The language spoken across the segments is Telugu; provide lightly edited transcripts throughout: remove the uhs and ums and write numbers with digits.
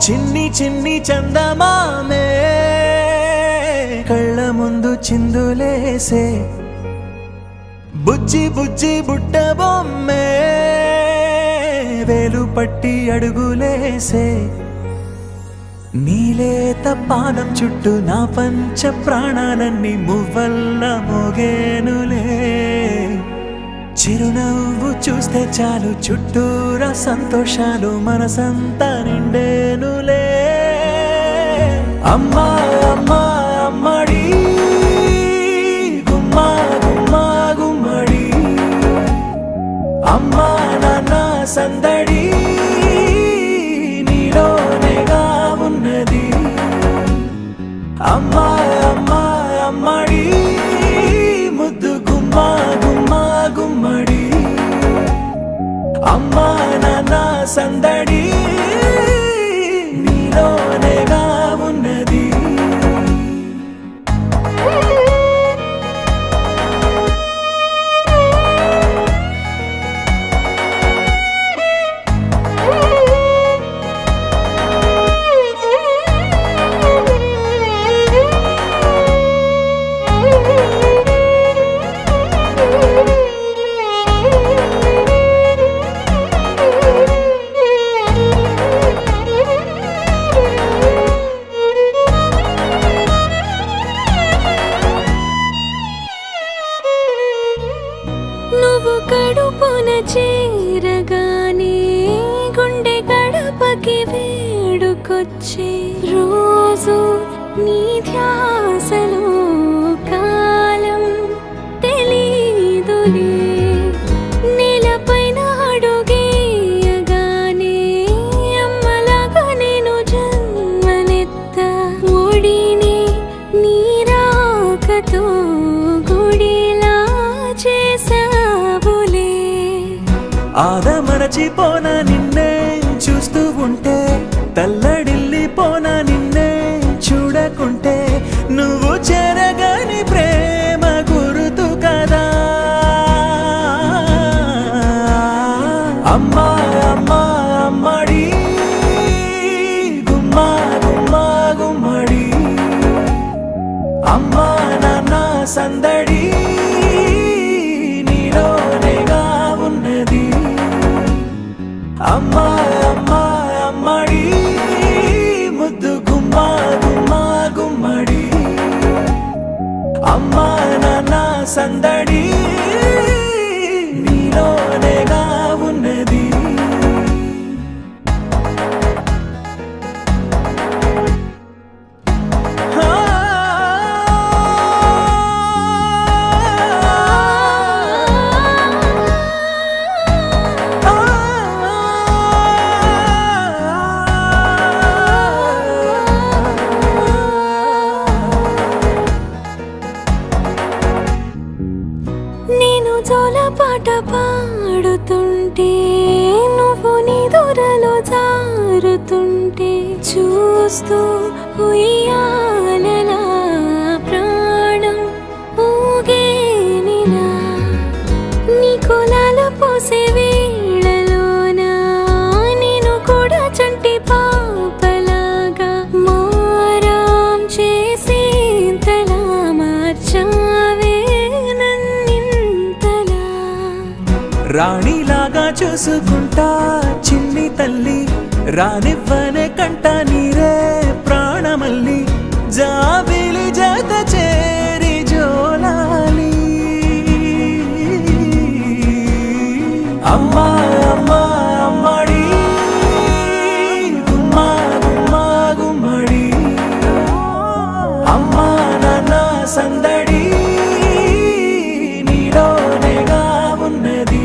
చిన్ని చిన్ని చందమామే కళ్ళ ముందు చిందులేసే బుజ్జి బుజ్జి బుట్ట బొమ్మే వేలు పట్టి అడుగులేసే నీలేత పానం చుట్టూ నా పంచ ప్రాణాలన్నీ మువ్వల్ల మోగేనులే చిరునవ్వు చూస్తే చాలు చుట్టూరా సంతోషాలు మనసంతా నిండేనులే అమ్మా అమ్మా అమ్మడి గుమ్మా గుమ్మా గుమ్మడి అమ్మా నాన్న సందడి నీలోనేగా ఉన్నది అమ్మా అమ్మా అమ్మడి ముద్దు గుమ్మా గుమ్మా గుమ్మడి అమ్మా నాన్న సందడి నీలోనేగా ఉన్నది నువ్వు కడుపున చేరగానే గుండె గడపకి వేడుకొచ్చే రోజు నీ ధ్యాసలో కాలం తెలీదులే నేలపైన అడుగేయగానే అమ్మలాగా నేను జన్మనెత్త ఒడిని నీ రాకతో గుడిలా చేసావులే ఆదమరచిపోన నిన్నే చూస్తూ ఉంటే తల్లడిల్లిపోన నిన్నే చూడకుంటే నువ్వు చెరగని ప్రేమ గురుతు కదా అమ్మా అమ్మా అమ్మడి గుమ్మా గుమ్మా గుమ్మడి అమ్మా నాన్న సందడి నీలోనేగా ఉన్నది అమ్మా అమ్మా అమ్మడి ముద్దు గుమ్మా గుమ్మా గుమ్మడి అమ్మా నాన్న సందడి నీలోనేగా ఉన్నది నేను జోలపాట పాడుతుంటే నువ్వు నీ దూరలో జారుతుంటే చూస్తూ ఉయ్యాలలా ప్రాణం ఊగేనిలా నీ కులాల పోసే వేళలోన నేను కూడా చంటి పాపలాగా మారాం చేసేంతలా మార్చావే రాణిలాగా చూసుకుంటా చిన్ని తల్లి రానివ్వనే కంట నీరే ప్రాణమల్లి జాబిలి జత చేరి జోలాలి అమ్మా అమ్మా అమ్మడి గుమ్మా గుమ్మా గుమ్మడి అమ్మా నాన్న సందడి నీలోనేగా ఉన్నది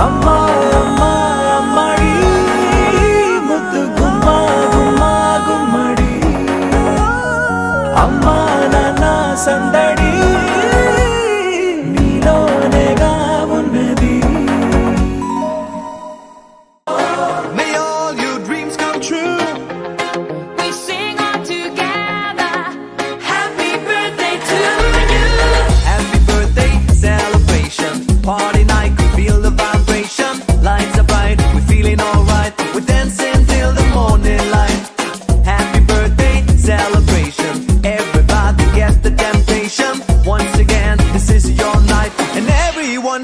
అమ్మా అమ్మా అమ్మడి ముద్దు గుమ్మా గుమ్మా గుమ్మడి అమ్మా నాన్న సందడి నీలోనేగా ఉన్నది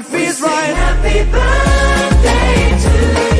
feels right. Happy birthday to you.